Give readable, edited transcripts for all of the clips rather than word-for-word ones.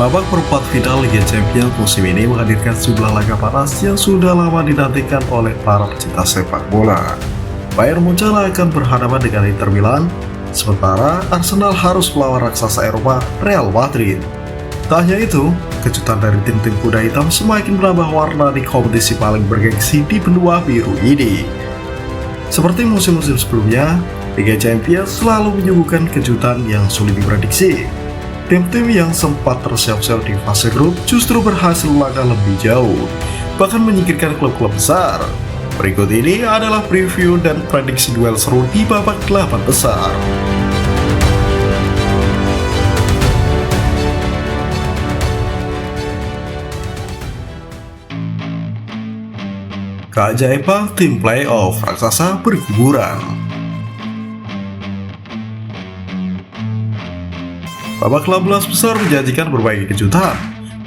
Babak perempat final Liga Champions musim ini menghadirkan sejumlah laga panas yang sudah lama dinantikan oleh para pecinta sepak bola. Bayern Munchen akan berhadapan dengan Inter Milan, sementara Arsenal harus melawan raksasa Eropa Real Madrid. Tak hanya itu, kejutan dari tim-tim kuda hitam semakin menambah warna di kompetisi paling bergengsi di benua biru ini. Seperti musim-musim sebelumnya, Liga Champions selalu menyuguhkan kejutan yang sulit diprediksi. Tim-tim yang sempat terseok-seok di fase grup justru berhasil melangkah lebih jauh, bahkan menyingkirkan klub-klub besar. Berikut ini adalah preview dan prediksi duel seru di babak 8 besar. Keajaiban tim playoff raksasa berguguran. Babak 16 besar menjanjikan berbagai kejutan.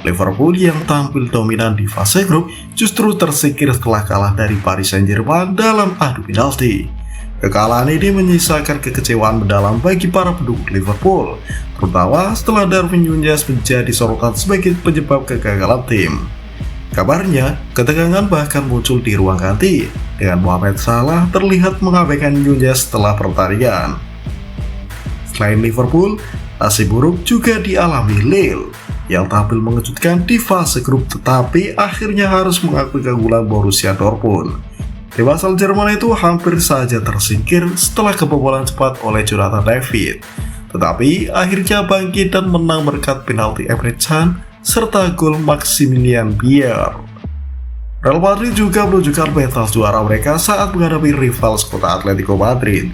Liverpool yang tampil dominan di fase grup justru tersingkir setelah kalah dari Paris Saint-Germain dalam adu penalti. Kekalahan ini menyisakan kekecewaan mendalam bagi para pendukung Liverpool, terutama setelah Darwin Núñez menjadi sorotan sebagai penyebab kegagalan tim. Kabarnya, ketegangan bahkan muncul di ruang ganti, dengan Mohamed Salah terlihat mengabaikan Núñez setelah pertandingan. Selain Liverpool, nasib buruk juga dialami Lille yang tampil mengejutkan di fase grup tetapi akhirnya harus mengakui keunggulan Borussia Dortmund. Tim asal Jerman itu hampir saja tersingkir setelah kebobolan cepat oleh Jonathan David, tetapi akhirnya bangkit dan menang berkat penalti Emre Can serta gol Maximilian Baer. Real Madrid juga menunjukkan mental juara mereka saat menghadapi rival sekota Atletico Madrid.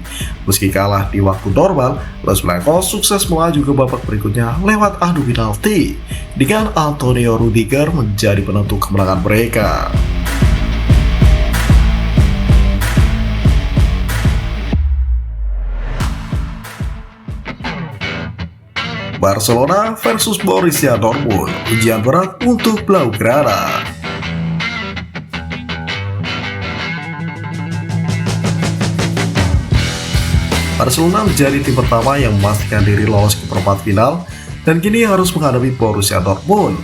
Meski kalah di waktu normal, Los Blancos sukses melaju ke babak berikutnya lewat adu penalti, dengan Antonio Rudiger menjadi penentu kemenangan mereka. Barcelona versus Borussia Dortmund, ujian berat untuk Blaugrana. Barcelona menjadi tim pertama yang memastikan diri lolos ke perempat final dan kini harus menghadapi Borussia Dortmund.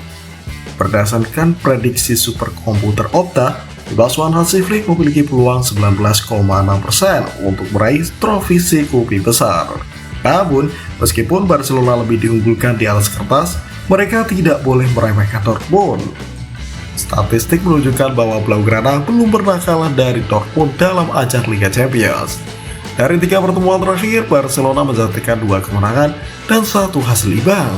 Berdasarkan prediksi superkomputer Opta, tim asuhan Hansi Flick memiliki peluang 19,6% untuk meraih trofi si Kopi besar. Namun, meskipun Barcelona lebih diunggulkan di atas kertas, mereka tidak boleh meremehkan Dortmund. Statistik menunjukkan bahwa Blaugrana belum pernah kalah dari Dortmund dalam ajang Liga Champions. Dari 3 pertemuan terakhir, Barcelona mencatatkan 2 kemenangan dan 1 hasil imbang.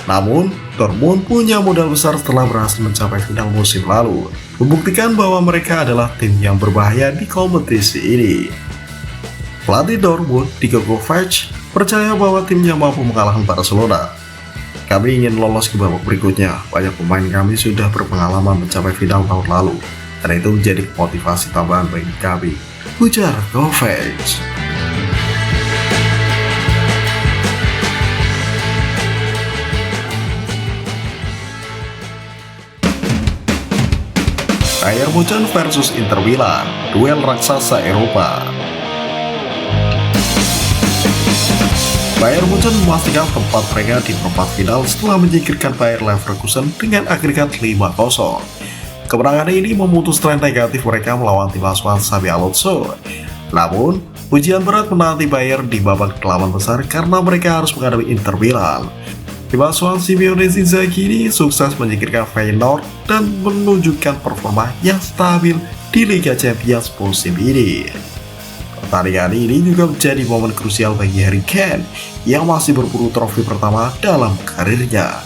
Namun, Dortmund punya modal besar setelah berhasil mencapai final musim lalu, membuktikan bahwa mereka adalah tim yang berbahaya di kompetisi ini. Pelatih Dortmund, Diego Kovac, percaya bahwa timnya mampu mengalahkan Barcelona. Kami ingin lolos ke babak berikutnya. Banyak pemain kami sudah berpengalaman mencapai final tahun lalu, dan itu menjadi motivasi tambahan bagi kami, ujar Kovac. Bayern Munchen versus Inter Milan, duel raksasa Eropa. Bayern Munchen memastikan tempat mereka di perempat final setelah menyingkirkan Bayer Leverkusen dengan agregat 5-0. Kemenangan ini memutus tren negatif mereka melawan tim asuhan Xabi Alonso. Namun, ujian berat menanti Bayern di babak 8 besar karena mereka harus menghadapi Inter Milan. Tim asuhan Simone Inzaghi ini sukses menyingkirkan Feyenoord dan menunjukkan performa yang stabil di Liga Champions musim ini. Pertandingan ini juga menjadi momen krusial bagi Harry Kane yang masih berburu trofi pertama dalam karirnya.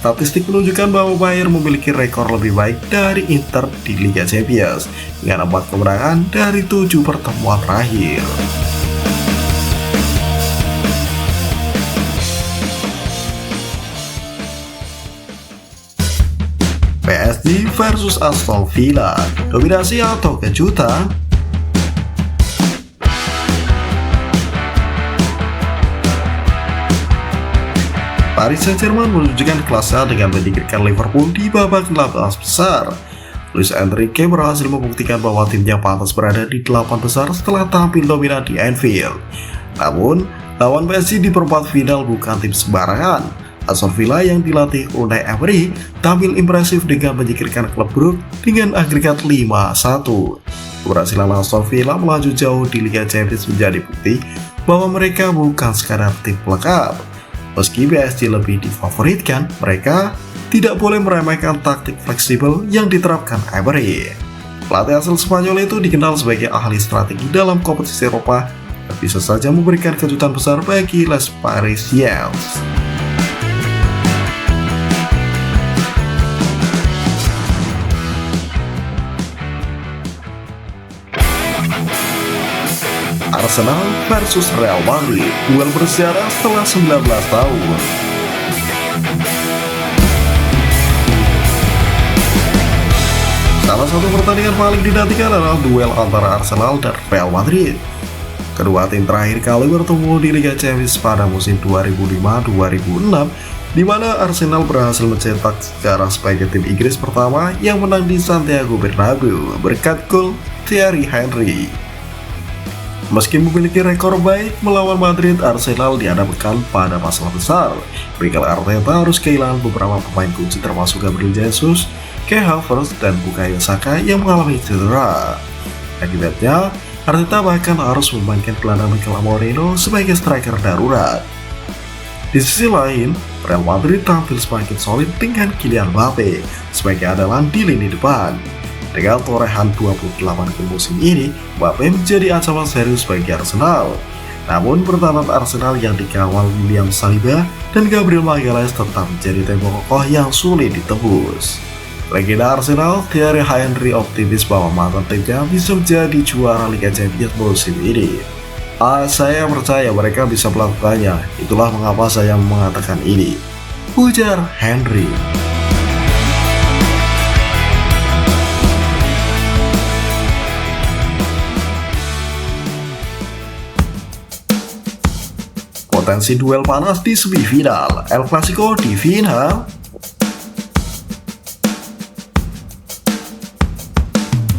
Statistik menunjukkan bahwa Bayern memiliki rekor lebih baik dari Inter di Liga Champions dengan 4 kemenangan dari 7 pertemuan terakhir. PSG versus Aston Villa, dominasi atau kejutan? Paris Saint-Germain menunjukkan kelasnya dengan menyingkirkan Liverpool di babak 18 besar. Luis Enrique berhasil membuktikan bahwa timnya pantas berada di 8 besar setelah tampil dominan di Anfield. Namun, lawan PSG di perempat final bukan tim sembarangan. Aston Villa yang dilatih Unai Emery tampil impresif dengan menyingkirkan klub Brugge dengan agregat 5-1. Keberhasilan Aston Villa melaju jauh di Liga Champions menjadi bukti bahwa mereka bukan sekadar tim pelengkap. Meski PSG lebih difavoritkan, mereka tidak boleh meremehkan taktik fleksibel yang diterapkan Emery. Pelatih asal Spanyol itu dikenal sebagai ahli strategi dalam kompetisi Eropa dan bisa saja memberikan kejutan besar bagi Les Parisiens. Arsenal versus Real Madrid, duel bersejarah setelah 19 tahun. Salah satu pertandingan paling dinantikan adalah duel antara Arsenal dan Real Madrid. Kedua tim terakhir kali bertemu di Liga Champions pada musim 2005-2006, di mana Arsenal berhasil mencetak sejarah sebagai tim Inggris pertama yang menang di Santiago Bernabeu berkat gol Thierry Henry. Meski memiliki rekor baik melawan Madrid, Arsenal dihadapkan pada masalah besar. Mikel Arteta harus kehilangan beberapa pemain kunci termasuk Gabriel Jesus, Kai Havertz, dan Bukayo Saka yang mengalami cedera. Akibatnya, Arteta bahkan harus memainkan gelandang Mikel Moreno sebagai striker darurat. Di sisi lain, Real Madrid tampil semakin solid dengan Kylian Mbappe sebagai andalan di lini depan. Dengan torehan 28 gol musim ini, Mbappe menjadi ancaman serius bagi Arsenal. Namun pertahanan Arsenal yang dikawal William Saliba dan Gabriel Magalhaes tetap menjadi tembok kokoh yang sulit ditembus. Legenda Arsenal, Thierry Henry optimis bahwa mantan timnya bisa menjadi juara Liga Champions musim ini. Saya percaya mereka bisa melakukannya, itulah mengapa saya mengatakan ini, ujar Henry. Potensi duel panas di semifinal, El Clasico di final.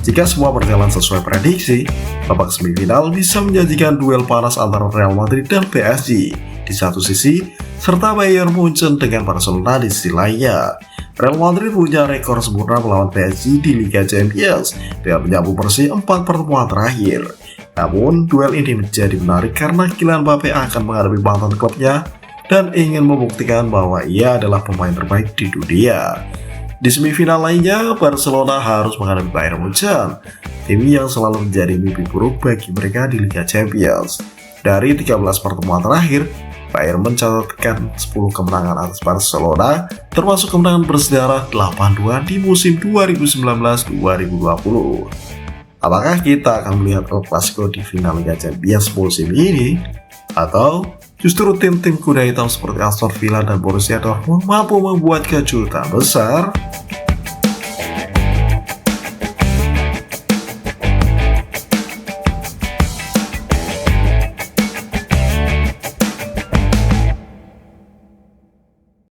Jika semua berjalan sesuai prediksi, babak semifinal bisa menjanjikan duel panas antara Real Madrid dan PSG di satu sisi, serta Bayern Munchen dengan Barcelona di sisi lainnya. Real Madrid punya rekor sempurna melawan PSG di Liga Champions dengan menyapu bersih 4 pertemuan terakhir. Namun, duel ini menjadi menarik karena Kylian Mbappe akan menghadapi mantan klubnya dan ingin membuktikan bahwa ia adalah pemain terbaik di dunia. Di semifinal lainnya, Barcelona harus menghadapi Bayern Munchen, tim yang selalu menjadi mimpi buruk bagi mereka di Liga Champions. Dari 13 pertemuan terakhir, Bayern mencatatkan 10 kemenangan atas Barcelona, termasuk kemenangan bersejarah 8-2 di musim 2019-2020. Apakah kita akan melihat El Clasico di final Liga Champions musim ini? Atau justru tim-tim kuda hitam seperti Aston Villa dan Borussia Dortmund mampu membuat kejutan besar?